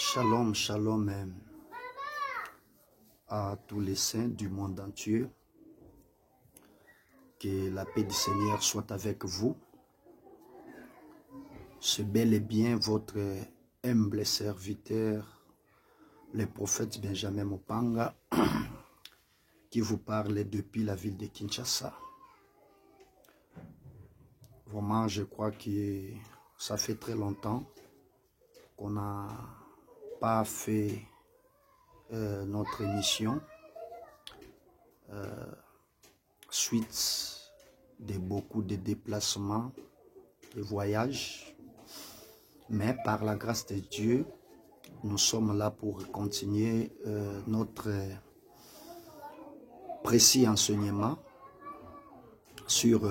Shalom, shalom à tous les saints du monde entier. Que la paix du Seigneur soit avec vous. C'est bel et bien votre humble serviteur, le prophète Benjamin Mopanga, qui vous parle depuis la ville de Kinshasa. Vraiment, je crois que ça fait très longtemps qu'on n'a pas fait notre émission suite de beaucoup de déplacements, de voyages. Mais par la grâce de Dieu, nous sommes là pour continuer notre précis enseignement sur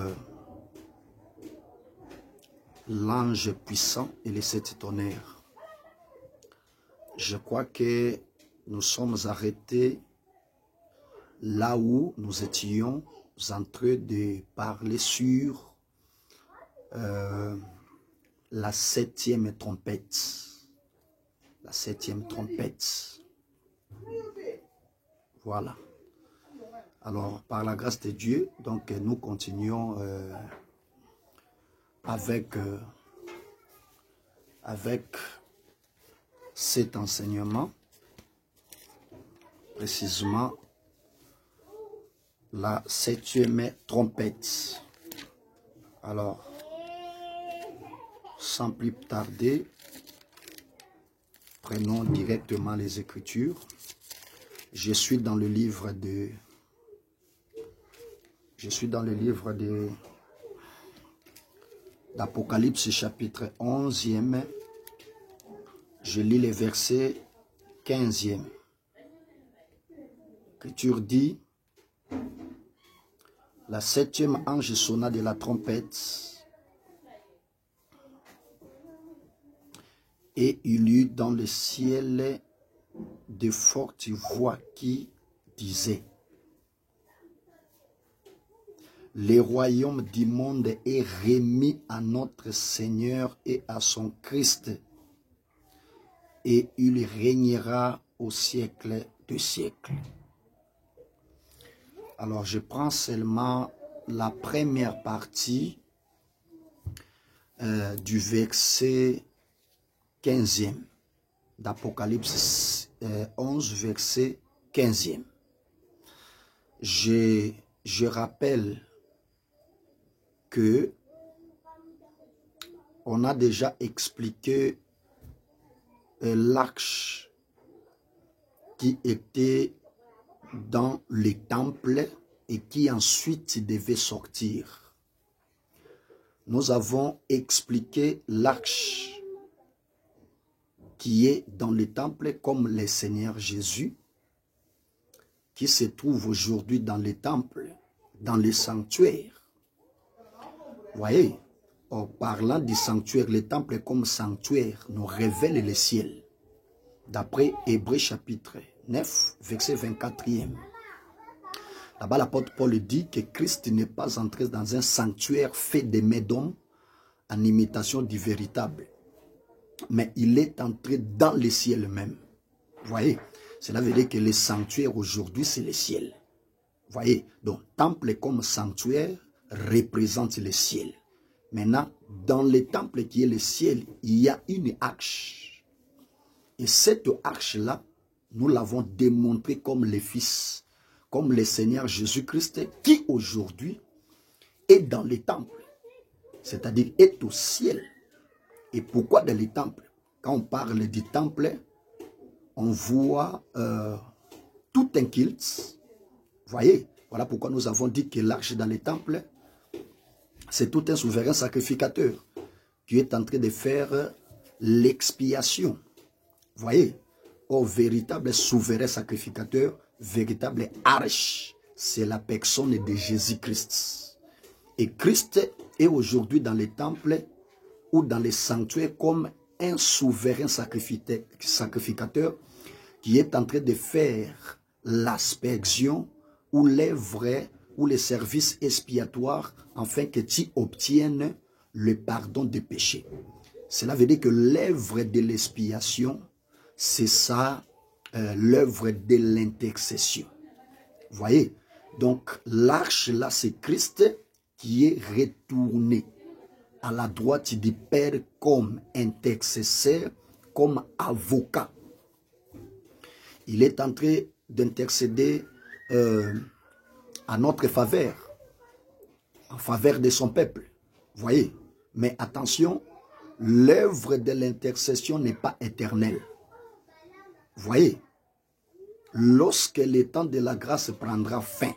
l'ange puissant et les 7 tonnerres. Je crois que nous sommes arrêtés là où nous étions en train de parler sur la 7e trompette. La 7e trompette. Voilà. Alors, par la grâce de Dieu, donc nous continuons avec cet enseignement, précisément la 7e trompette. Alors, sans plus tarder, prenons directement les Écritures. Je suis dans le livre de d'Apocalypse chapitre 11e. Je lis les versets 15e. L'Écriture dit: la 7e ange sonna de la trompette, et il y eut dans le ciel de fortes voix qui disaient: le royaume du monde est remis à notre Seigneur et à son Christ, et il régnera au siècle des siècles. Alors je prends seulement la première partie du verset 15e d'Apocalypse 11, verset 15e. Je rappelle que on a déjà expliqué l'arche qui était dans les temples et qui ensuite devait sortir. Nous avons expliqué l'arche qui est dans les temples comme le Seigneur Jésus, qui se trouve aujourd'hui dans les temples, dans les sanctuaires. Voyez, en parlant du sanctuaire, les temples comme sanctuaire nous révèlent le ciel. D'après Hébreux chapitre 9, verset 24e. Là-bas, l'apôtre Paul dit que Christ n'est pas entré dans un sanctuaire fait de mains d'hommes en imitation du véritable. Mais il est entré dans le ciel même. Voyez, cela veut dire que le sanctuaire aujourd'hui, c'est le ciel. Voyez, donc temple comme sanctuaire représente le ciel. Maintenant, dans le temple qui est le ciel, il y a une arche. Et cette arche-là, nous l'avons démontré comme le Fils, comme le Seigneur Jésus-Christ, qui aujourd'hui est dans les temples, c'est-à-dire est au ciel. Et pourquoi dans les temples? Quand on parle du temple, on voit tout un culte. Voyez, voilà pourquoi nous avons dit que l'arche dans les temples, c'est tout un souverain sacrificateur qui est en train de faire l'expiation. Voyez, au véritable souverain sacrificateur, véritable arche, c'est la personne de Jésus-Christ. Et Christ est aujourd'hui dans les temples ou dans les sanctuaires comme un souverain sacrificateur qui est en train de faire l'aspersion ou l'œuvre ou les services expiatoires afin que tu obtiennes le pardon des péchés. Cela veut dire que l'œuvre de l'expiation, c'est ça l'œuvre de l'intercession. Vous voyez? Donc, l'arche, là, c'est Christ qui est retourné à la droite du Père comme intercesseur, comme avocat. Il est en train d'intercéder à notre faveur, en faveur de son peuple. Vous voyez? Mais attention, l'œuvre de l'intercession n'est pas éternelle. Vous voyez? Lorsque le temps de la grâce prendra fin,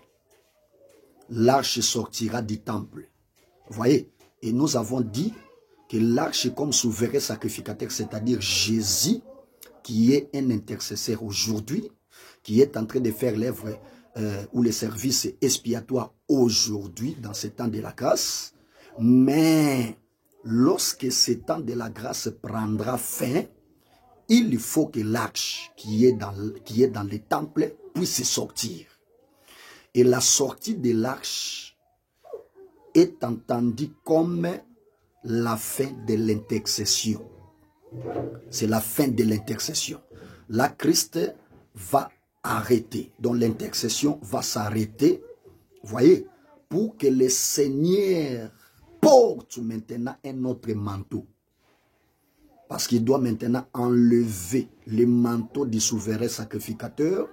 l'arche sortira du temple. Vous voyez? Et nous avons dit que l'arche est comme souverain sacrificateur, c'est-à-dire Jésus, qui est un intercesseur aujourd'hui, qui est en train de faire l'œuvre ou le service expiatoire aujourd'hui, dans ce temps de la grâce. Mais lorsque ce temps de la grâce prendra fin, il faut que l'arche qui est dans le temple puisse sortir. Et la sortie de l'arche est entendue comme la fin de l'intercession. C'est la fin de l'intercession. Là, Christ va arrêter. Donc l'intercession va s'arrêter. Vous voyez, pour que le Seigneur porte maintenant un autre manteau. Parce qu'il doit maintenant enlever le manteau du souverain sacrificateur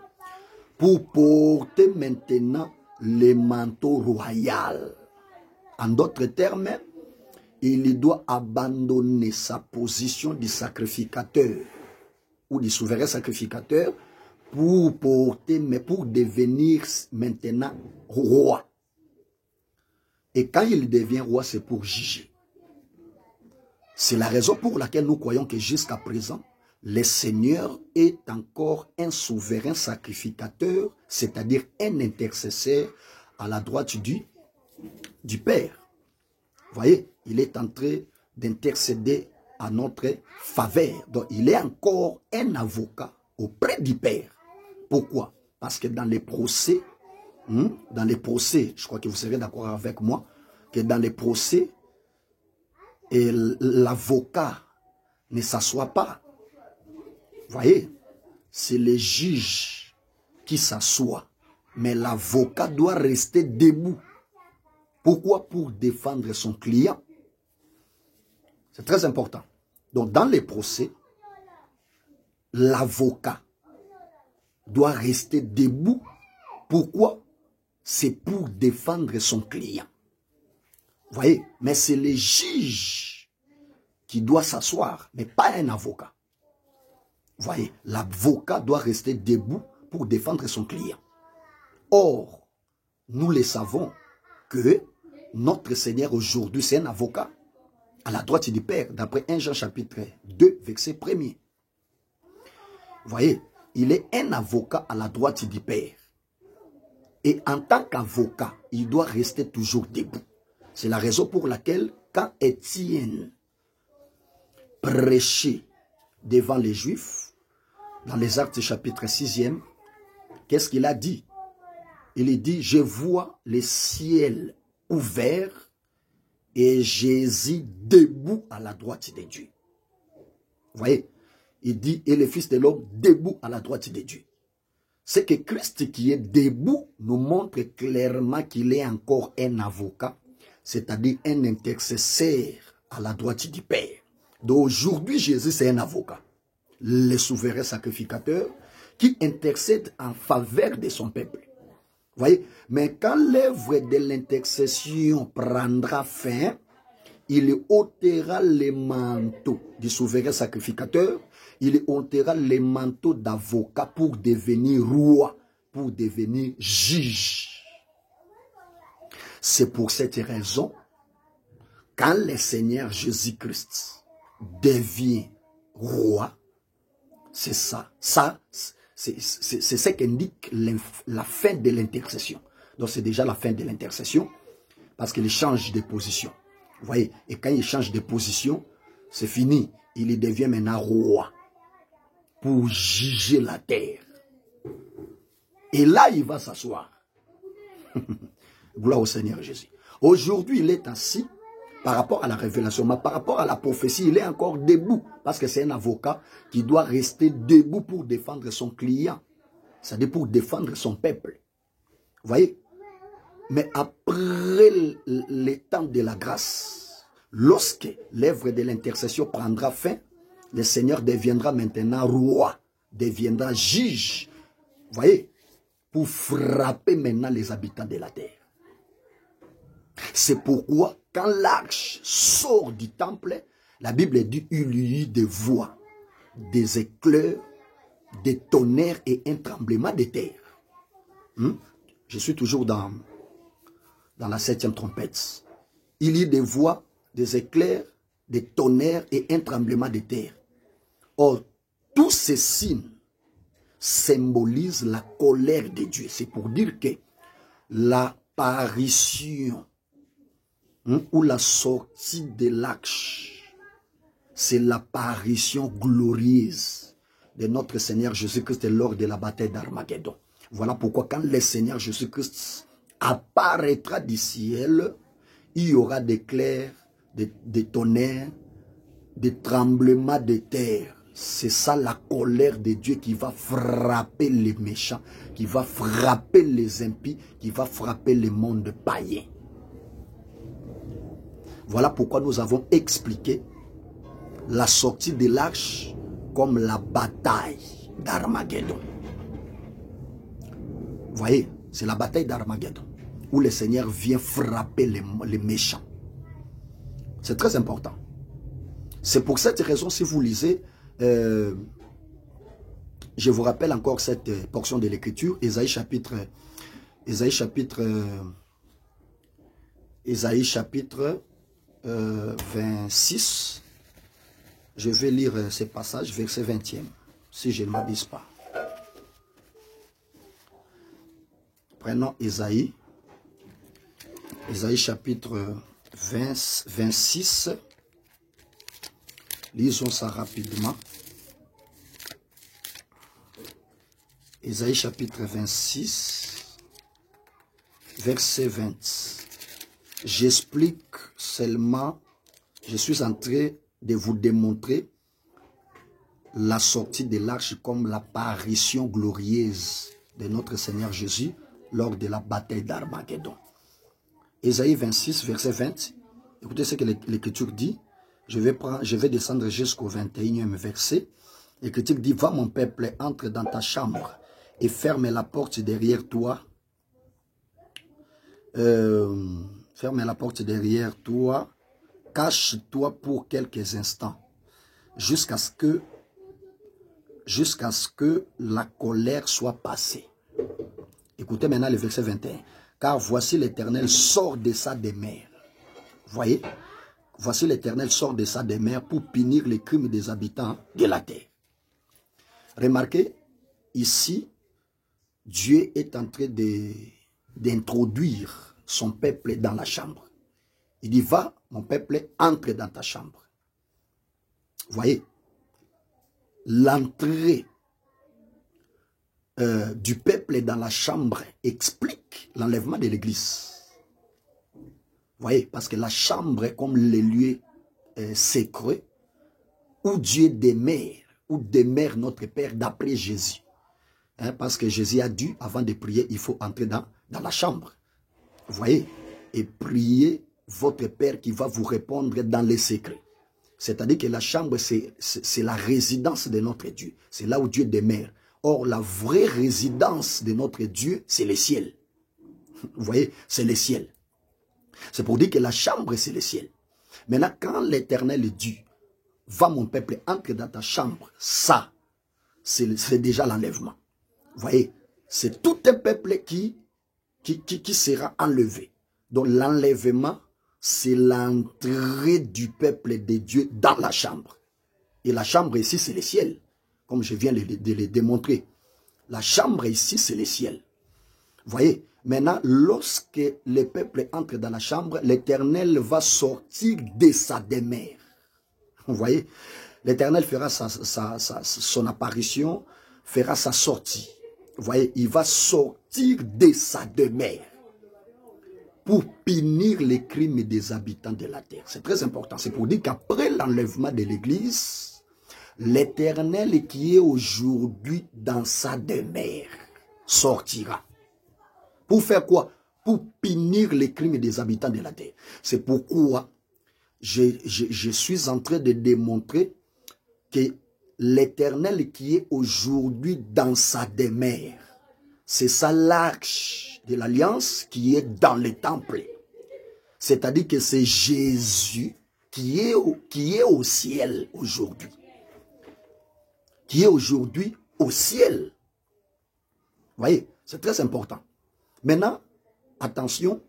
pour porter maintenant le manteau royal. En d'autres termes, il doit abandonner sa position de sacrificateur ou du souverain sacrificateur pour porter, mais pour devenir maintenant roi. Et quand il devient roi, c'est pour juger. C'est la raison pour laquelle nous croyons que jusqu'à présent, le Seigneur est encore un souverain sacrificateur, c'est-à-dire un intercesseur à la droite du Père. Vous voyez, il est en train d'intercéder à notre faveur. Donc, il est encore un avocat auprès du Père. Pourquoi? Parce que dans les procès, je crois que vous serez d'accord avec moi, que dans les procès, l'avocat ne s'assoit pas. Vous voyez, c'est le juge qui s'assoit. Mais l'avocat doit rester debout. Pourquoi? Pour défendre son client. C'est très important. Donc, dans les procès, l'avocat doit rester debout. Pourquoi? C'est pour défendre son client. Vous voyez? Mais c'est le juge qui doit s'asseoir, mais pas un avocat. Vous voyez? L'avocat doit rester debout pour défendre son client. Or, nous le savons que notre Seigneur aujourd'hui, c'est un avocat à la droite du Père, d'après 1 Jean chapitre 2, verset 1er. Vous voyez, il est un avocat à la droite du Père. Et en tant qu'avocat, il doit rester toujours debout. C'est la raison pour laquelle, quand Étienne prêchait devant les Juifs, dans les Actes chapitre 6e, qu'est-ce qu'il a dit? Il dit, je vois le ciel ouvert et Jésus debout à la droite de Dieu. Vous voyez, il dit, et le Fils de l'homme debout à la droite de Dieu. C'est que Christ qui est debout nous montre clairement qu'il est encore un avocat, c'est-à-dire un intercesseur à la droite du Père. Donc aujourd'hui, Jésus, c'est un avocat, le souverain sacrificateur qui intercède en faveur de son peuple. Vous voyez, mais quand l'œuvre de l'intercession prendra fin, il ôtera les manteaux du souverain sacrificateur, il ôtera les manteaux d'avocat pour devenir roi, pour devenir juge. C'est pour cette raison, quand le Seigneur Jésus-Christ devient roi, c'est ça. C'est ce qu'indique la fin de l'intercession. Donc c'est déjà la fin de l'intercession, parce qu'il change de position. Vous voyez, et quand il change de position, c'est fini. Il devient maintenant roi pour juger la terre. Et là, il va s'asseoir. Gloire au Seigneur Jésus. Aujourd'hui, il est assis par rapport à la révélation, mais par rapport à la prophétie, il est encore debout. Parce que c'est un avocat qui doit rester debout pour défendre son client. C'est-à-dire pour défendre son peuple. Vous voyez? Mais après le temps de la grâce, lorsque l'œuvre de l'intercession prendra fin, le Seigneur deviendra maintenant roi, deviendra juge. Vous voyez? Pour frapper maintenant les habitants de la terre. C'est pourquoi, quand l'arche sort du temple, la Bible dit il y eut des voix, des éclairs, des tonnerres et un tremblement de terre. Je suis toujours dans la 7e trompette. Il y eut des voix, des éclairs, des tonnerres et un tremblement de terre. Or, tous ces signes symbolisent la colère de Dieu. C'est pour dire que l'apparition ou la sortie de l'arche, c'est l'apparition glorieuse de notre Seigneur Jésus-Christ lors de la bataille d'Armageddon. Voilà pourquoi quand le Seigneur Jésus-Christ apparaîtra du ciel, il y aura des éclairs, des tonnerres, des tremblements de terre. C'est ça la colère de Dieu qui va frapper les méchants, qui va frapper les impies, qui va frapper le monde païen. Voilà pourquoi nous avons expliqué la sortie de l'arche comme la bataille d'Armageddon. Vous voyez, c'est la bataille d'Armageddon où le Seigneur vient frapper les méchants. C'est très important. C'est pour cette raison, si vous lisez, je vous rappelle encore cette portion de l'Écriture, Ésaïe chapitre 26. Je vais lire ce passage, verset 20e, si je ne m'abuse pas. Prenons Ésaïe chapitre 26. Lisons ça rapidement. Ésaïe chapitre 26, verset 20. J'explique seulement, je suis en train de vous démontrer la sortie de l'arche comme l'apparition glorieuse de notre Seigneur Jésus lors de la bataille d'Armageddon. Ésaïe 26, verset 20. Écoutez ce que l'Écriture dit. Je vais descendre jusqu'au 21e verset. L'Écriture dit, va mon peuple, entre dans ta chambre et ferme la porte derrière toi. Ferme la porte derrière toi. Cache-toi pour quelques instants jusqu'à ce que la colère soit passée. Écoutez maintenant le verset 21. Car voici l'Éternel sort de sa demeure. Voyez? Voici l'Éternel sort de sa demeure pour punir les crimes des habitants de la terre. Remarquez, ici, Dieu est en train d'introduire son peuple dans la chambre. Il dit, va, mon peuple, entre dans ta chambre. Voyez, l'entrée du peuple dans la chambre explique l'enlèvement de l'église. Voyez, parce que la chambre est comme le lieu secret où Dieu demeure, où demeure notre Père d'après Jésus. Parce que Jésus a dit, avant de prier, il faut entrer dans la chambre. Vous voyez, et prier votre Père qui va vous répondre dans les secrets. C'est-à-dire que la chambre, c'est la résidence de notre Dieu. C'est là où Dieu demeure. Or, la vraie résidence de notre Dieu, c'est le ciel. Vous voyez, c'est le ciel. C'est pour dire que la chambre, c'est le ciel. Maintenant, quand l'Éternel dit, va mon peuple, entre dans ta chambre, ça, c'est déjà l'enlèvement. Vous voyez, c'est tout un peuple qui sera enlevé. Donc, l'enlèvement, c'est l'entrée du peuple de Dieu dans la chambre. Et la chambre ici, c'est le ciel. Comme je viens de le démontrer. La chambre ici, c'est le ciel. Vous voyez, maintenant, lorsque le peuple entre dans la chambre, l'Éternel va sortir de sa demeure. Vous voyez, l'Éternel fera son apparition, fera sa sortie. Vous voyez, il va sortir de sa demeure pour punir les crimes des habitants de la terre. C'est très important. C'est pour dire qu'après l'enlèvement de l'Église, l'Éternel qui est aujourd'hui dans sa demeure sortira. Pour faire quoi? Pour punir les crimes des habitants de la terre. C'est pourquoi je suis en train de démontrer que l'Éternel qui est aujourd'hui dans sa demeure, c'est ça l'arche de l'alliance qui est dans le temple. C'est-à-dire que c'est Jésus qui est au ciel aujourd'hui. Qui est aujourd'hui au ciel. Vous voyez, c'est très important. Maintenant, attention,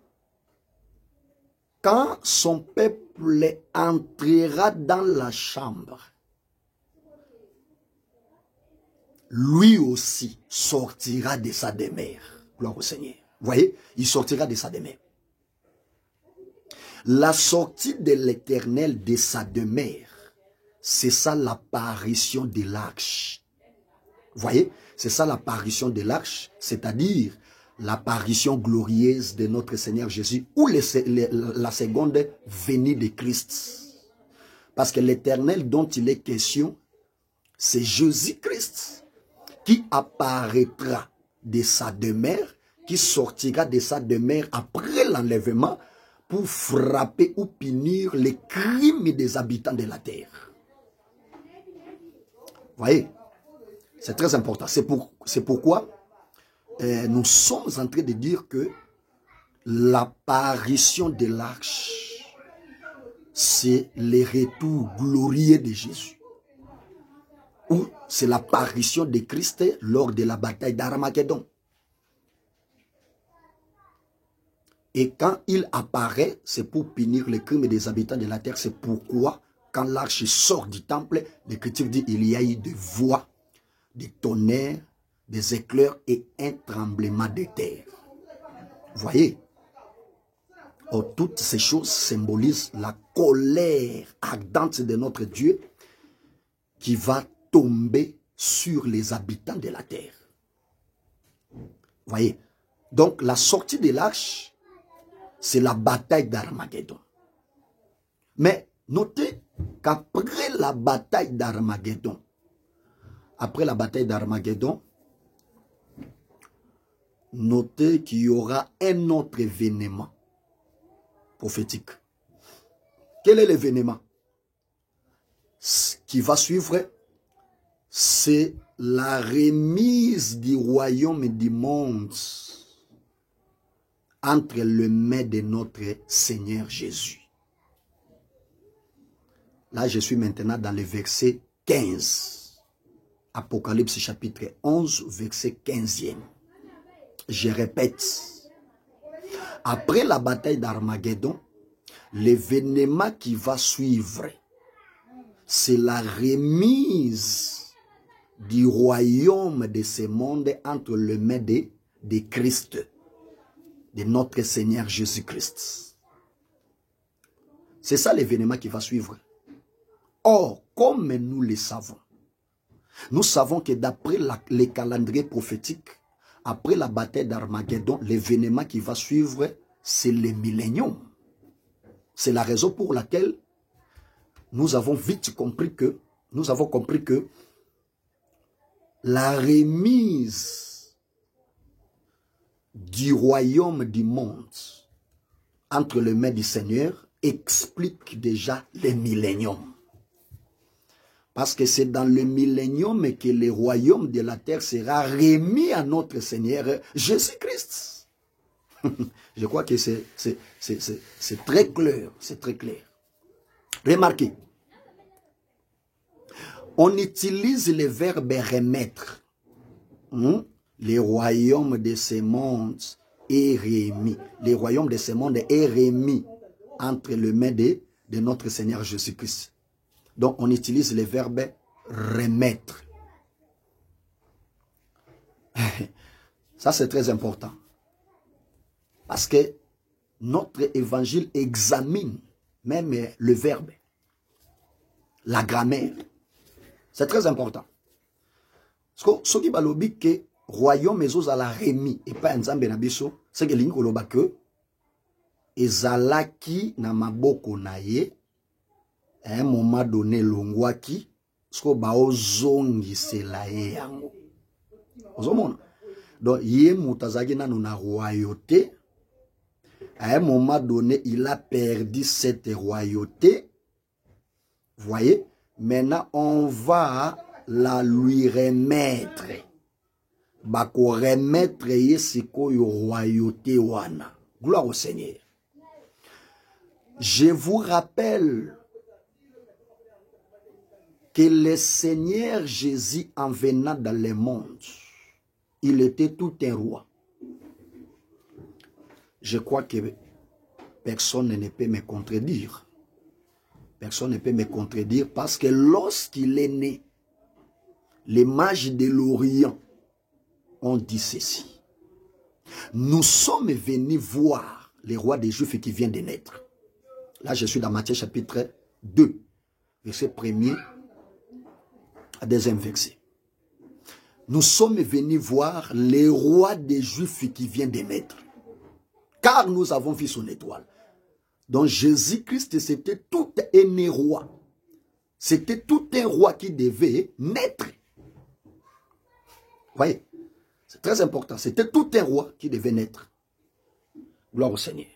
quand son peuple entrera dans la chambre, lui aussi sortira de sa demeure. Gloire au Seigneur. Vous voyez, il sortira de sa demeure. La sortie de l'Éternel de sa demeure, c'est ça l'apparition de l'arche. Vous voyez, c'est ça l'apparition de l'arche, c'est-à-dire l'apparition glorieuse de notre Seigneur Jésus ou la seconde venue de Christ. Parce que l'Éternel dont il est question, c'est Jésus-Christ qui apparaîtra de sa demeure, qui sortira de sa demeure après l'enlèvement pour frapper ou punir les crimes des habitants de la terre. Vous voyez, c'est très important. C'est pourquoi nous sommes en train de dire que l'apparition de l'arche, c'est le retour glorieux de Jésus. Ou c'est l'apparition de Christ lors de la bataille d'Armageddon. Et quand il apparaît, c'est pour punir les crimes des habitants de la terre. C'est pourquoi, quand l'arche sort du temple, l'Écriture dit qu'il y a eu des voix, des tonnerres, des éclairs et un tremblement de terre. Vous voyez? Oh, toutes ces choses symbolisent la colère ardente de notre Dieu qui va tomber sur les habitants de la terre. Vous voyez? Donc, la sortie de l'arche, c'est la bataille d'Armageddon. Mais notez qu'après la bataille d'Armageddon, notez qu'il y aura un autre événement prophétique. Quel est l'événement? Ce qui va suivre, c'est la remise du royaume et du monde entre les mains de notre Seigneur Jésus. Là, je suis maintenant dans le verset 15. Apocalypse chapitre 11, verset 15e. Je répète. Après la bataille d'Armageddon, l'événement qui va suivre, c'est la remise du royaume de ce monde entre les mains de Christ, de notre Seigneur Jésus-Christ. C'est ça l'événement qui va suivre. Or, comme nous le savons, nous savons que d'après les calendriers prophétiques, après la bataille d'Armageddon, l'événement qui va suivre, c'est le millénium. C'est la raison pour laquelle nous avons vite compris que, la remise du royaume du monde entre les mains du Seigneur explique déjà le millénium. Parce que c'est dans le millénium que le royaume de la terre sera remis à notre Seigneur Jésus-Christ. Je crois que c'est très clair. C'est très clair. Remarquez. On utilise le verbe remettre. Le royaume de ce monde est remis. Le royaume de ce monde est remis entre les mains de notre Seigneur Jésus-Christ. Donc, on utilise le verbe remettre. Ça, c'est très important. Parce que notre évangile examine même le verbe, la grammaire. C'est très important. Ce qui va dire que royaume ezozala remis et pas ensemble na biso, c'est que lingo loba que ezalaki na maboko na ye, à un moment donné, longwaki, sko baozongisela ye yango. Ozomona. Donc, ye mutazaki nanu na royauté. À un moment donné, il a perdu cette royauté. Voyez? Maintenant, on va la lui remettre. Bako remettre ye siko yo royauté wana. Gloire au Seigneur. Je vous rappelle que le Seigneur Jésus, en venant dans le monde, il était tout un roi. Je crois que personne ne peut me contredire. Personne ne peut me contredire parce que lorsqu'il est né, les mages de l'Orient ont dit ceci. Nous sommes venus voir le roi des Juifs qui vient de naître. Là, je suis dans Matthieu chapitre 2, verset 1er à 2e verset. Nous sommes venus voir le roi des Juifs qui vient de naître. Car nous avons vu son étoile. Donc Jésus-Christ, c'était tout un roi. C'était tout un roi qui devait naître. Vous voyez, c'est très important. C'était tout un roi qui devait naître. Gloire au Seigneur.